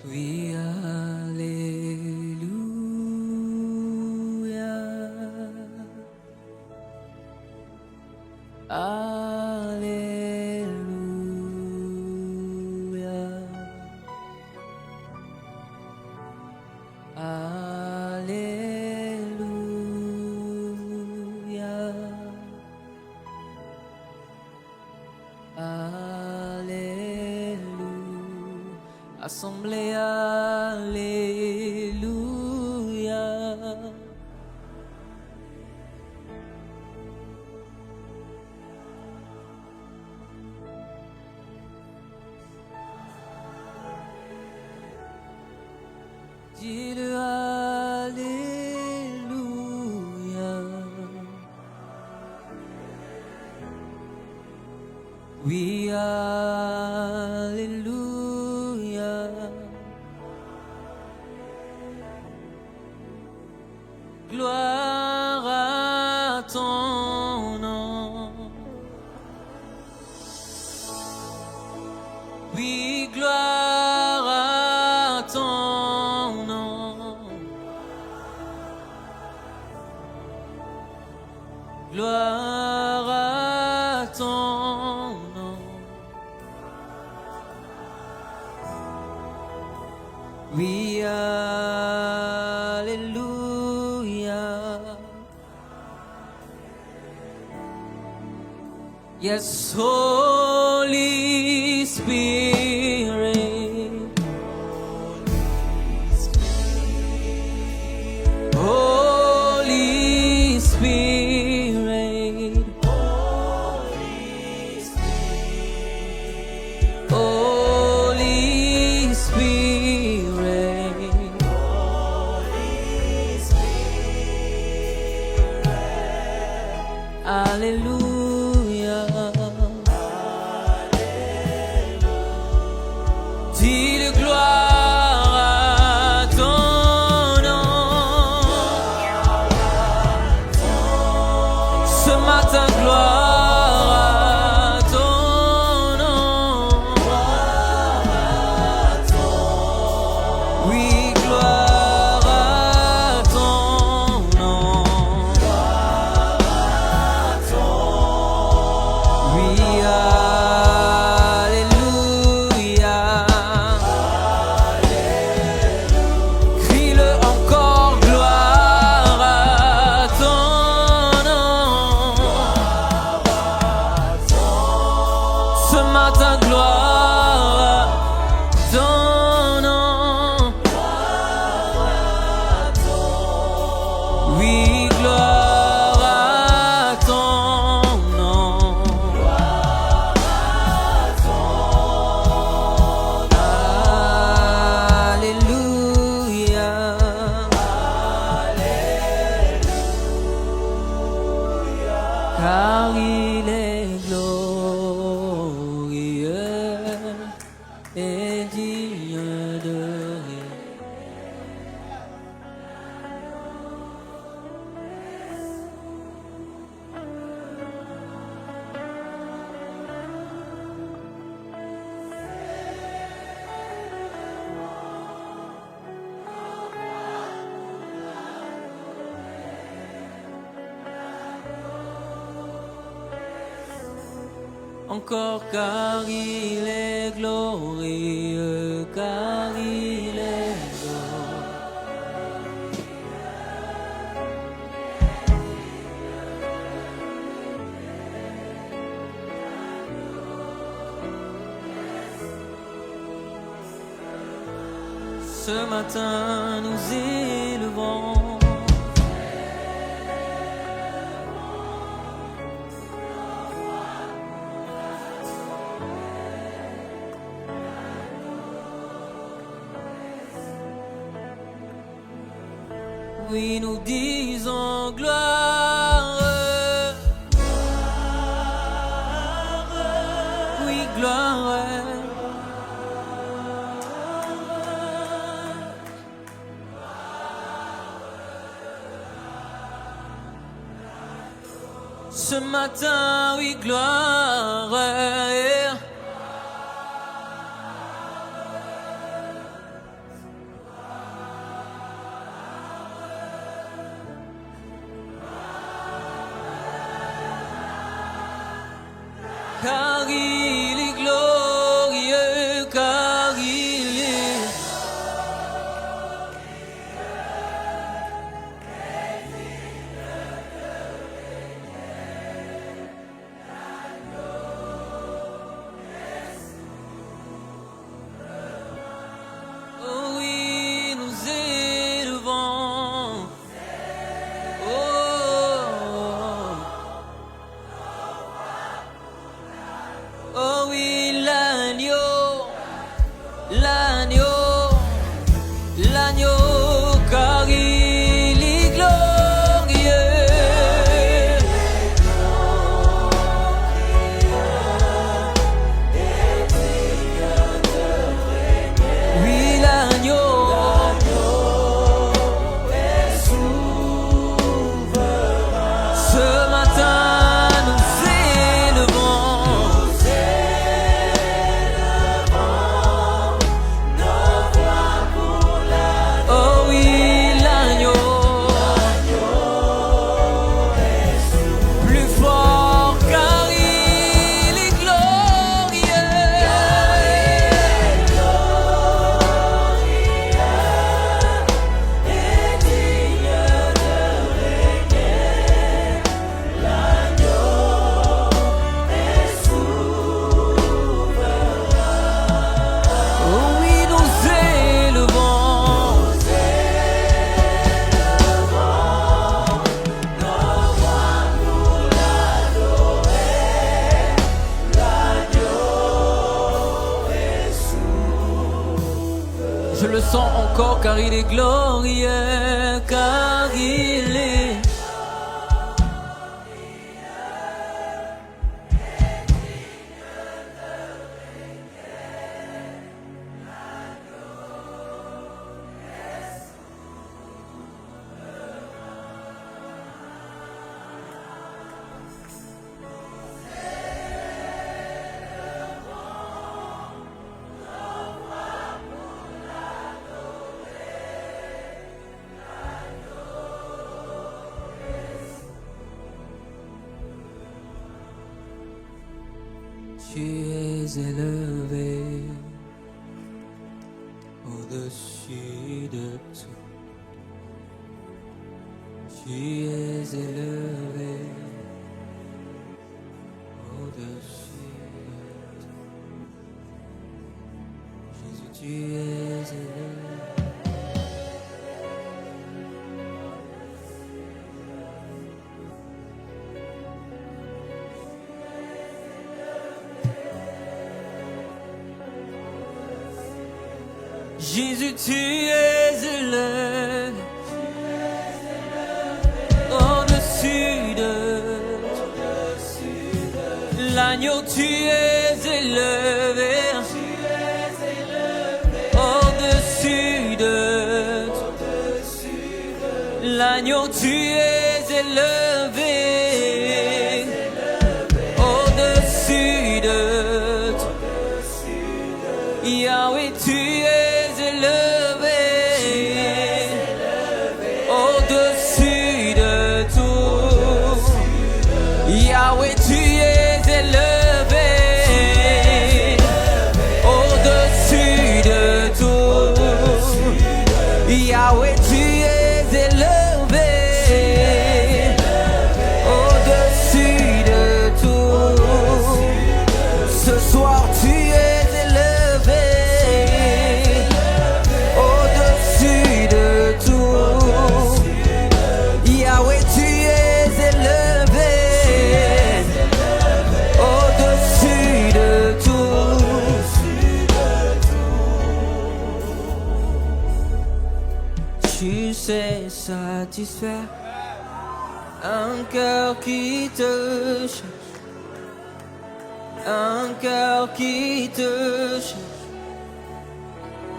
Oui, Alléluia. Alléluia. Alléluia. Alléluia. Assemblée, Alléluia. Dis-le Alléluia. Oui, Alléluia. Gloire à ton nom. Oui, gloire à ton nom. Gloire à ton nom. Oui, Alléluia. Yes, Holy Spirit. Holy Spirit. Holy Spirit. Alléluia. Dis-le gloire à ton nom. Ce matin, gloire à ton nom. Oui, gloire à ton nom. Oui, Alléluia. Crie-le encore, gloire à ton nom. Ce matin, gloire à ton nom. Oui, gloire à ton nom. Alléluia. Car il est glorieux et digne de rien. Encore car il est glorieux, car il est glorieux. Ce matin nous élevons. Oui, nous disons gloire. Oui, gloire. Ce matin, oui, gloire. Je le sens encore car il est glorieux, car il est. Tu es élevé au-dessus de tout. Tu es élevé au-dessus de tout. Jésus, tu es élevé. Jésus, tu es élevé au-dessus de l'agneau, tu es élevé au-dessus de l'agneau, tu es élevé au-dessus de Yahweh, tu es élevé au-dessus de tout. Yahweh, tu es élevé au-dessus de tout. Yahweh, tu es élevé au-dessus de tout. Ce soir, tu es tu sais satisfaire un cœur qui te cherche, un cœur qui te cherche,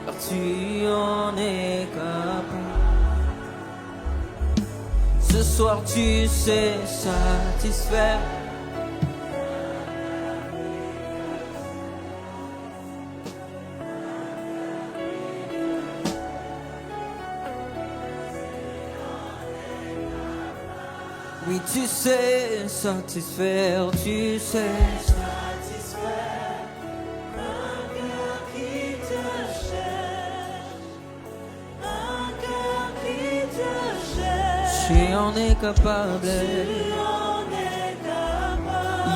car tu en es capable. Ce soir tu sais satisfaire oui, tu sais satisfaire, tu sais satisfaire un cœur qui te cherche, un cœur qui te cherche. Tu en es capable.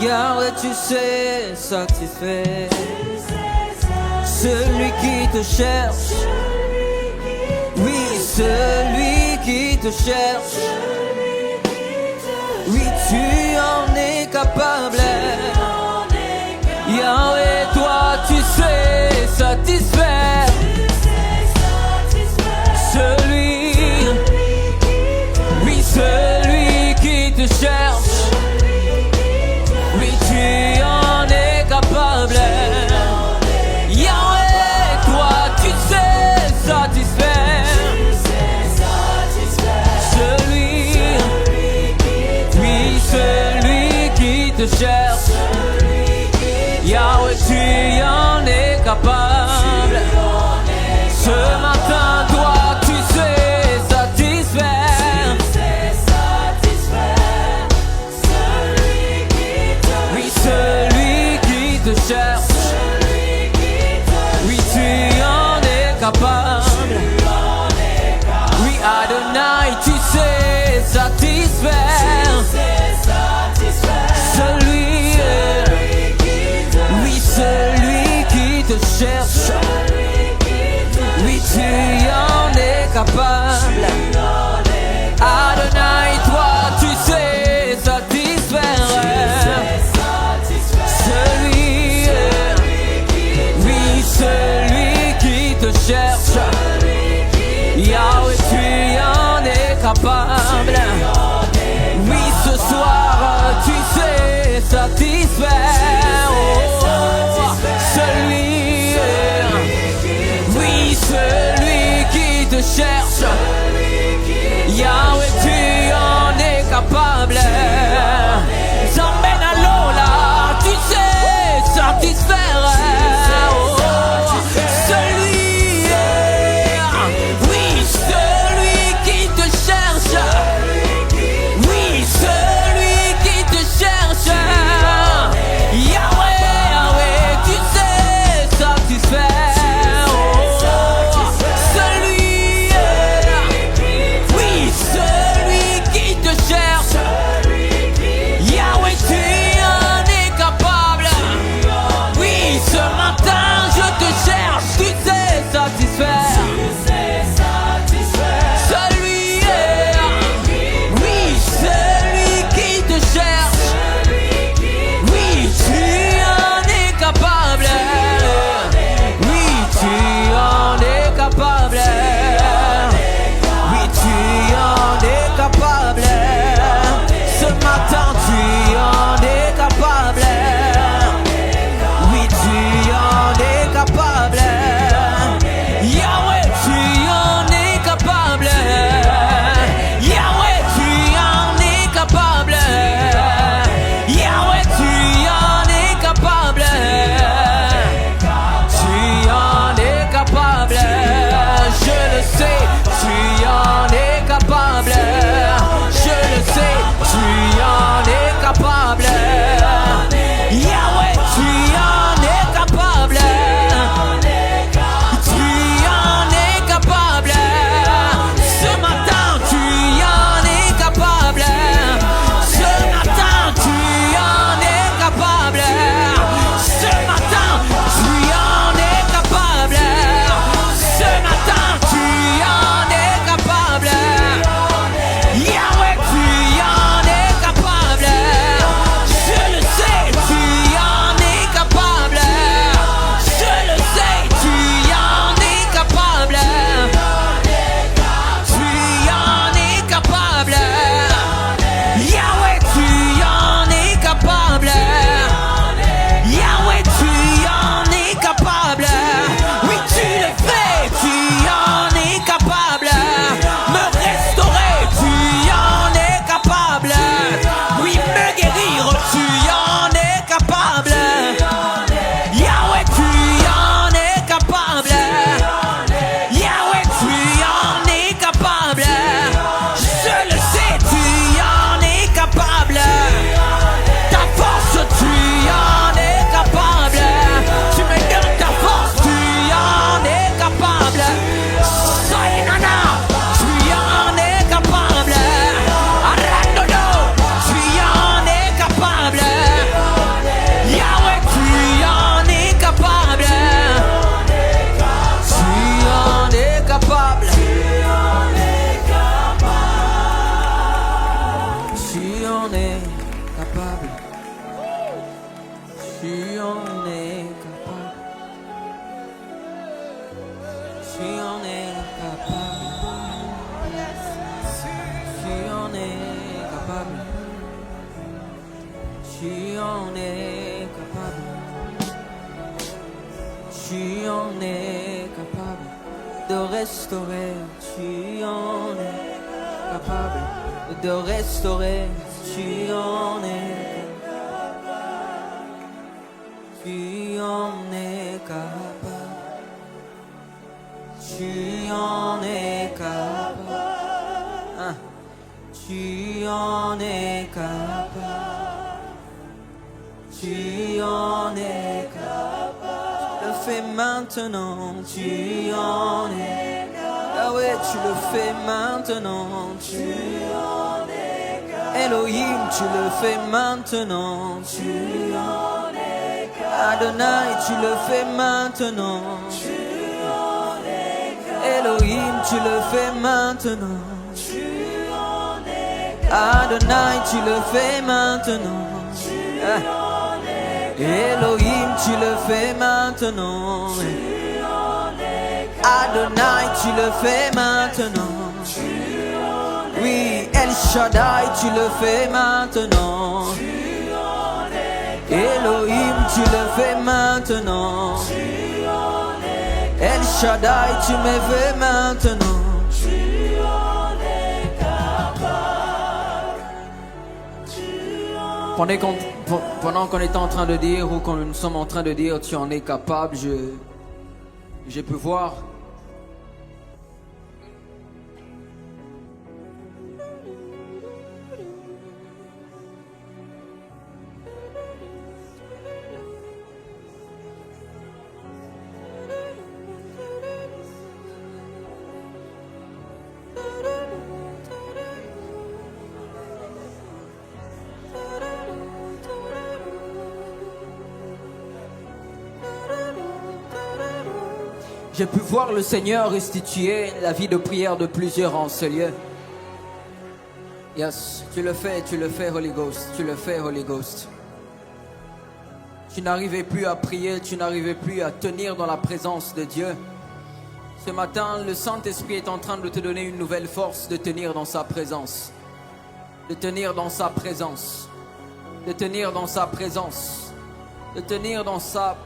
Yahweh, tu sais satisfaire celui qui te cherche. Oui, celui qui te cherche. Oui, tu en es capable. Yahweh, toi tu sais satisfaire celui, oui, celui qui te cherche. Oui, tu en es capable. Yahweh, toi tu sais satisfaire celui, celui qui te cherche. Yahweh, tu en es capable. Ce matin, toi, tu sais satisfaire. Oui, celui qui te cherche. Oui, tu en es capable. Oui, Adonai, tu sais satisfaire. Celui, oui, celui qui te cherche. Oui, tu en es capable. Adonai, toi, tu sais satisfaire. Celui, oui, celui qui te cherche. Yahweh, tu en es capable. Oui, ce soir, tu sais satisfaire. Celui, oui, celui qui te cherche. Yahweh, tu en es capable. Zambena Lola, tu sais satisfaire. Celui, oui, celui qui te cherche. Oui, celui qui te cherche. Yahweh, Yahweh, tu sais satisfaire. Celui, oui, celui qui te cherche. Yahweh, tu en es capable. Oui, ce matin je te cherche, tu sais satisfaire. Celui, oui, celui qui te cherche. Oui, tu en es capable. Oui, tu en es capable. Oui, tu en es capable. Ce matin, tu en es capable. Oui, tu en es capable. Yahweh, tu en es capable. Yahweh, tu en es capable. Yahweh, tu en es capable. Tu en es capable. Je le sais, tu en es capable. Je le sais, tu en es capable. Yahweh, tu en es capable. Tu en es capable. Ce matin, tu en es capable. Ce matin, tu en es capable. Ce matin, tu en es capable. Ce matin, tu en es capable. Yahweh, tu en es capable. Je le sais, tu en es capable. Je le sais, tu en es capable. Tu en es capable. Yahweh, tu en es capable. Yahweh, tu en es capable. Oui, tu le fais, tu en es capable. Me restaurer, tu en es capable. Oui, me guérir, tu en es capable. Yahweh, tu en es capable. Yahweh, tu en es capable. Je le sais, tu en es capable. Ta force, tu en es capable. Tu me donnes ta force, tu en es capable. Soy nana, tu en es capable. Arrandodo, tu en es capable. Yahweh, tu en es capable. Tu en es capable. Tu en es capable. Tu en es capable. Tu en es capable. Tu en es capable. Tu en es capable. Tu en es capable de restaurer. Tu en es capable de restaurer. Tu en es capable. Tu en es capable. Tu en es capable. Ah. Tu en es capable. Tu en es capable. Le fais maintenant. Tu en es capable. Ah ouais, tu le fais maintenant. Tu en es capable. Elohim, tu le fais maintenant. Tu en es capable. Adonai, tu le fais maintenant. Tu en es capable. Elohim, tu le fais maintenant. Tu en es capable. Adonai, tu le fais maintenant. Elohim, tu le fais maintenant. Adonai, tu le fais maintenant. Oui, El Shaddai, tu le fais maintenant. Elohim, tu le fais maintenant. El Shaddai, tu me fais maintenant. Pendant qu'on est en train de dire, ou qu'on nous sommes en train de dire, tu en es capable, j'ai pu voir j'ai pu voir le Seigneur restituer la vie de prière de plusieurs en ce lieu. Yes, tu le fais, Holy Ghost, tu le fais, Holy Ghost. Tu n'arrivais plus à prier, tu n'arrivais plus à tenir dans la présence de Dieu. Ce matin, le Saint-Esprit est en train de te donner une nouvelle force de tenir dans sa présence. De tenir dans sa présence. De tenir dans sa présence. De tenir dans sa...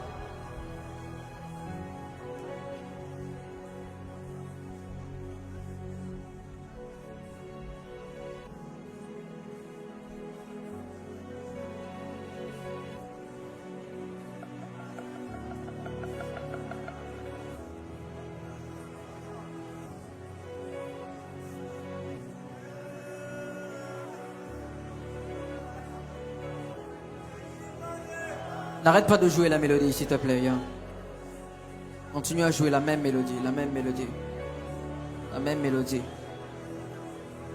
N'arrête pas de jouer la mélodie, s'il te plaît, viens. Continue à jouer la même mélodie, la même mélodie. La même mélodie.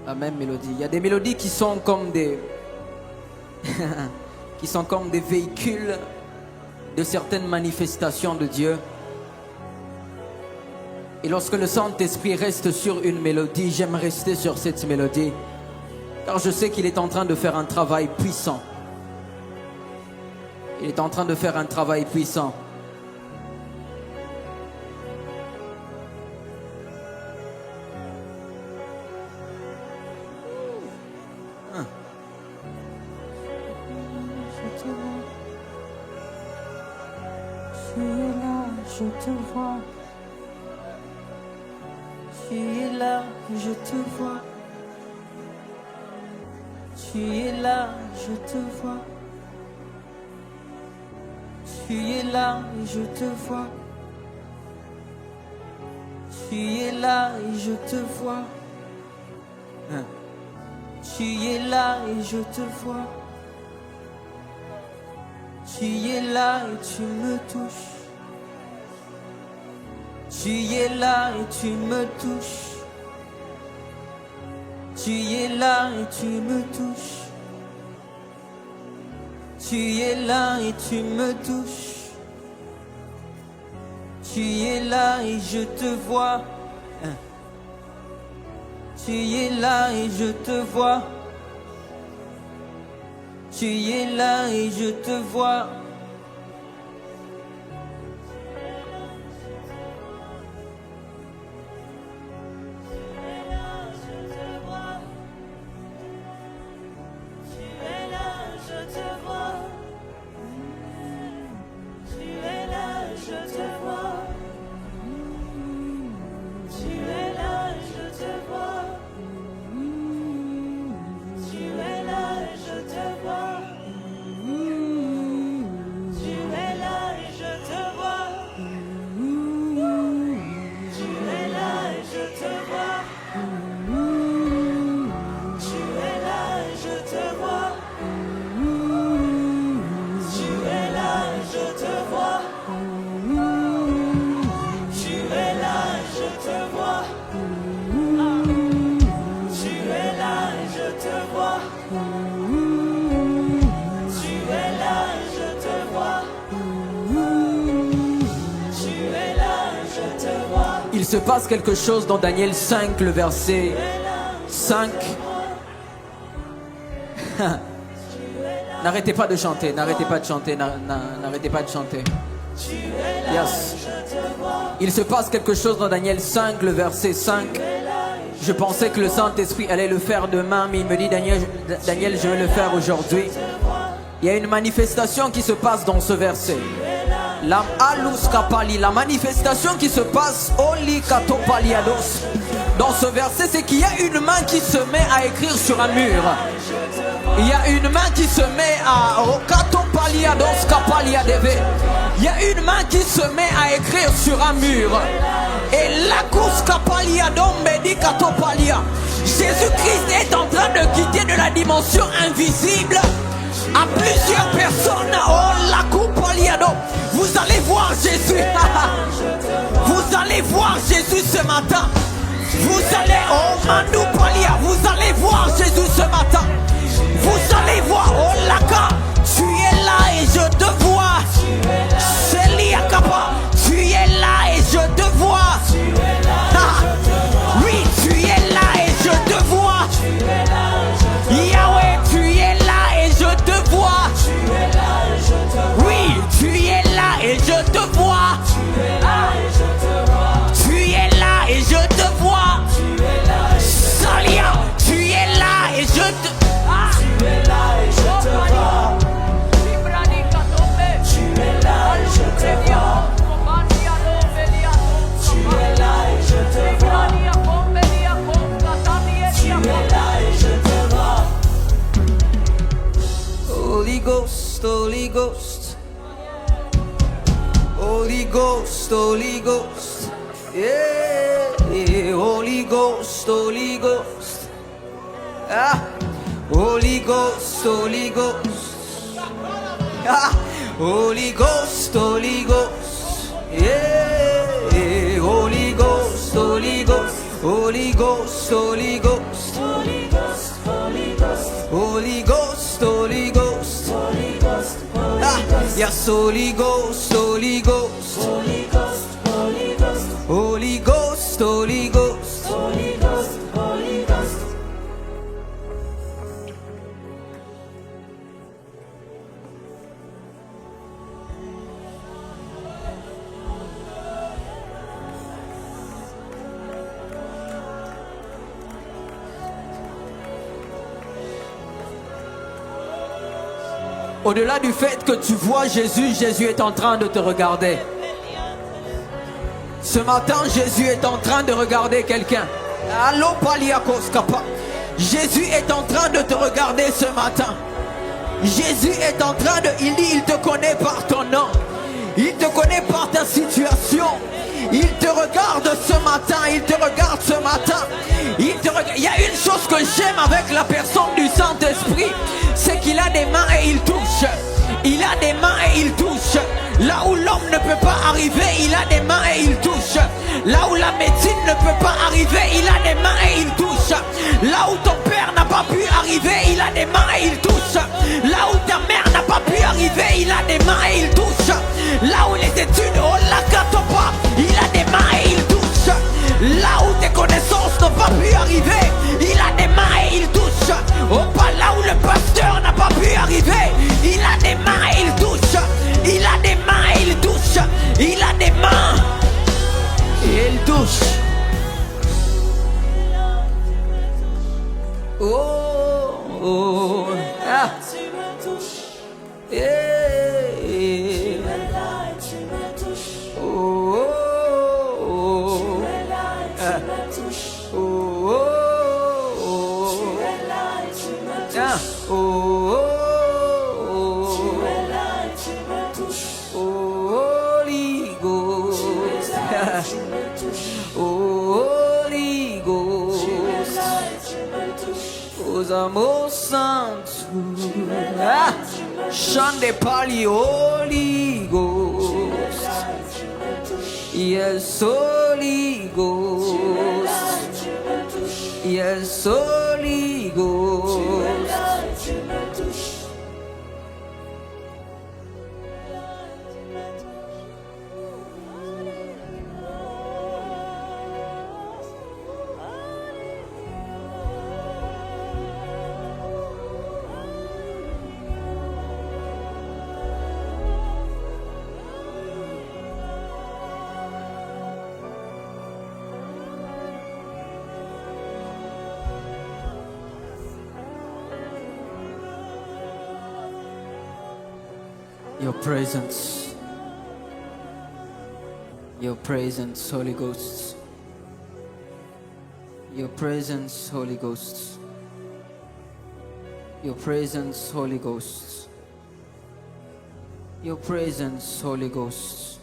La même mélodie. Il y a des mélodies qui sont comme des... qui sont comme des véhicules de certaines manifestations de Dieu. Et lorsque le Saint-Esprit reste sur une mélodie, j'aime rester sur cette mélodie. Car je sais qu'il est en train de faire un travail puissant. Il est en train de faire un travail puissant. Tu es là, je te vois. Tu es là, je te vois. Tu es là, je te vois. Tu es là et je te vois. Tu es là et je te vois. Tu es là et je te vois. Tu es là et tu me touches. Tu es là et tu me touches. Tu es là et tu me touches. Tu es là et tu me touches. Tu es là et je te vois. Tu es là et je te vois. Tu es là et je te vois. Il se passe quelque chose dans Daniel 5, le verset 5. N'arrêtez pas de chanter, n'arrêtez pas de chanter, n'arrêtez pas de chanter. Yes. Il se passe quelque chose dans Daniel 5, le verset 5. Je pensais que le Saint-Esprit allait le faire demain, mais il me dit, Daniel, je vais le faire aujourd'hui. Il y a une manifestation qui se passe dans ce verset. La manifestation qui se passe dans ce verset, c'est qu'il y a une main qui se met à écrire sur un mur. Il y a une main qui se met à il y a une main qui se met à écrire sur un mur. Et Jésus-Christ est en train de quitter de la dimension invisible à plusieurs personnes. Vous allez voir Jésus. Vous allez voir Jésus ce matin. Vous allez vous allez voir Jésus ce matin. Vous allez voir Laka. Tu es là et je te vois. Celia Kappa. Tu es là et je te vois. Oui, tu es là et je te vois. Yahweh, tu es là et je te vois. Oui, tu es là et je te vois. Tu es là et je te vois. Salia, tu es là et je te Holy Ghost, Holy Ghost, Holy Ghost, Holy Ghost, yeah, yeah. Holy Ghost, Holy Ghost, ah, Holy Ghost, Holy Ghost, ah, Holy Ghost, Holy Ghost, yeah, yeah. Holy Ghost, Holy Ghost, Holy Ghost, Holy Ghost, Holy Ghost, Holy Ghost, Holy Ghost, Holy Ghost, Holy Ghost, ah, yes, Holy Ghost, Holy Ghost, Holy Ghost, Holy Ghost, Holy Ghost, Holy Ghost, Holy Ghost, Holy Ghost. Au-delà du fait que tu vois Jésus, Jésus est en train de te regarder. Ce matin, Jésus est en train de regarder quelqu'un. Allo paliakos kapa. Jésus est en train de te regarder ce matin. Jésus est en train de... Il dit, il te connaît par ton nom. Il te connaît par ta situation. Il te regarde ce matin. Il te regarde ce matin. Il y a une chose que j'aime avec la personne du Saint-Esprit, c'est qu'il a des mains et il touche. Il a des mains et il touche. Là où l'homme ne peut pas arriver, il a des mains et il touche. Là où la médecine ne peut pas arriver, il a des mains et il touche. Là où ton père n'a pas pu arriver, il a des mains et il touche. Là où ta mère n'a pas pu arriver, il a des mains et il touche. Là où les études, oh la katopa, il a des mains et il touche. Là où tes connaissances n'ont pas pu arriver, il a des mains et il touche. Oh pas là où le pasteur n'a pas pu arriver, il a des mains et il touche. Il a des mains et il touche. Il a des mains et il touche. Oh, oh, ah. Yeah. Oh, oh, ah. Oh, oh, ah. Oh, Holy Ghost, Holy Ghost, os amores santos, chante pali Holy Ghost, yes Holy Ghost, yes Holy Ghost. Your presence. Your presence, Holy Ghost. Your presence, Holy Ghost. Your presence, Holy Ghost. Your presence, Holy Ghost.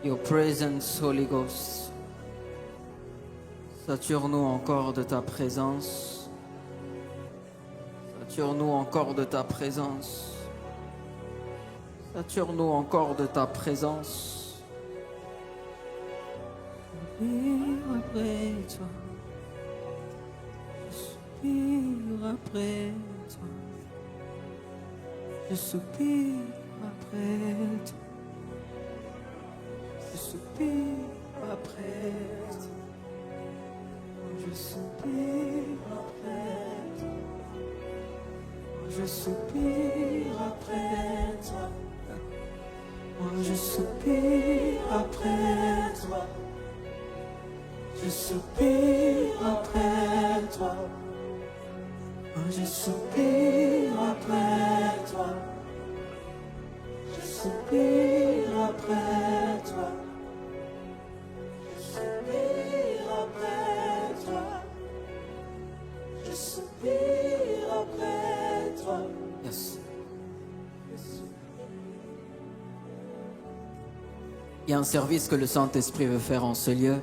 Your presence, Holy Ghost. Sature-nous encore de ta présence. Sature-nous encore de ta présence. Sature-nous encore de ta présence. Soupire après toi. Je soupire après toi. Je soupire après toi. Je soupire après toi. Je soupire après toi. Je soupire après toi. Je soupire après toi. Je soupire après toi. Je soupire après toi. Je soupire après toi. Je soupire après toi. Yes. Il y a un service que le Saint-Esprit veut faire en ce lieu.